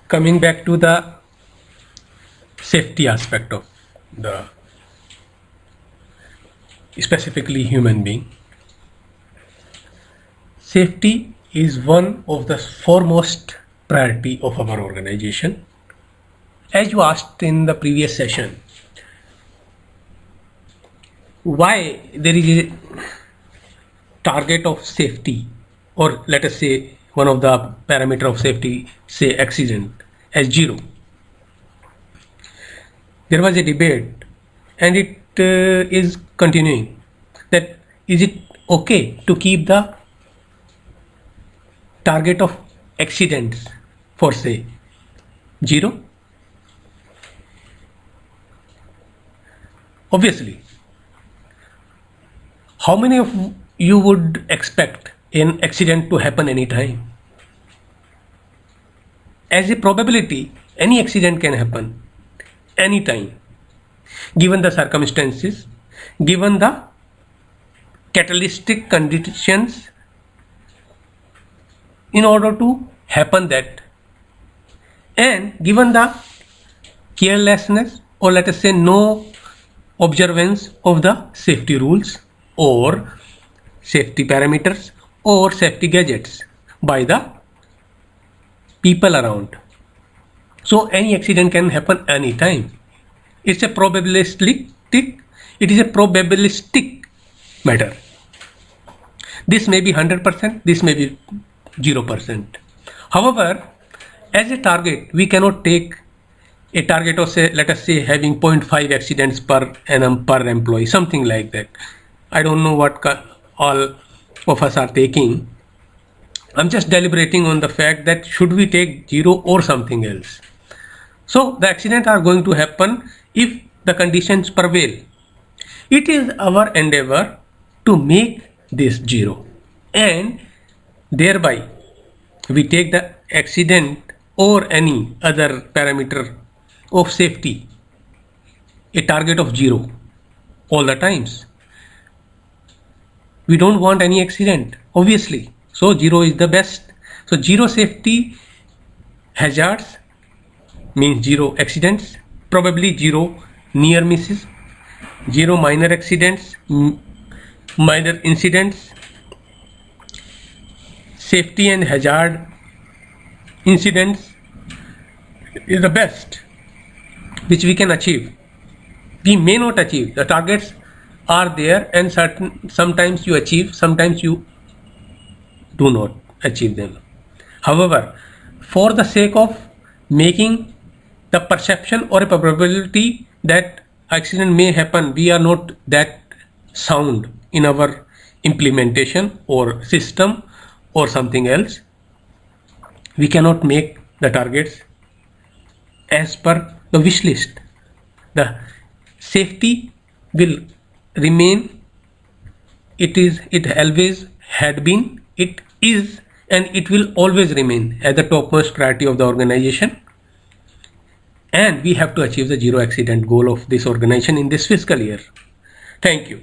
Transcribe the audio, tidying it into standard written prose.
Coming back to the safety aspect of the specifically human being, safety is one of the foremost priority of our organization. As you asked in the previous session, why there is a target of safety, or let us say one of the parameter of safety, say accident, as 0. There was a debate and it is continuing that is it okay to keep the target of accidents for say 0? Obviously, how many of you would expect an accident to happen anytime? As a probability, any accident can happen anytime, given the circumstances, given the catalytic conditions in order to happen that, and given the carelessness, or let us say no observance of the safety rules or safety parameters or safety gadgets by the people around. So any accident can happen anytime. It is a probabilistic matter. This may be 100%, this may be 0%. However, as a target, we cannot take a target of say, let us say having 0.5 accidents per annum per employee, something like that. I don't know what all of us are taking. I'm just deliberating on the fact that should we take 0 or something else. So the accidents are going to happen if the conditions prevail. It is our endeavor to make this 0, and thereby we take the accident or any other parameter of safety a target of 0 all the times. We don't want any accident, obviously, so 0 is the best. So 0 safety hazards means 0 accidents, probably 0 near misses, 0 minor accidents, minor incidents. Safety and hazard incidents is the best which we can achieve. We may not achieve. The targets are there, and sometimes you achieve, sometimes you do not achieve them. However, for the sake of making the perception or a probability that accident may happen, we are not that sound in our implementation or system or something else. We cannot make the targets as per the wish list. The safety will remain. It always had been, it is, and it will always remain as the topmost priority of the organization. And we have to achieve the 0 accident goal of this organization in this fiscal year. Thank you.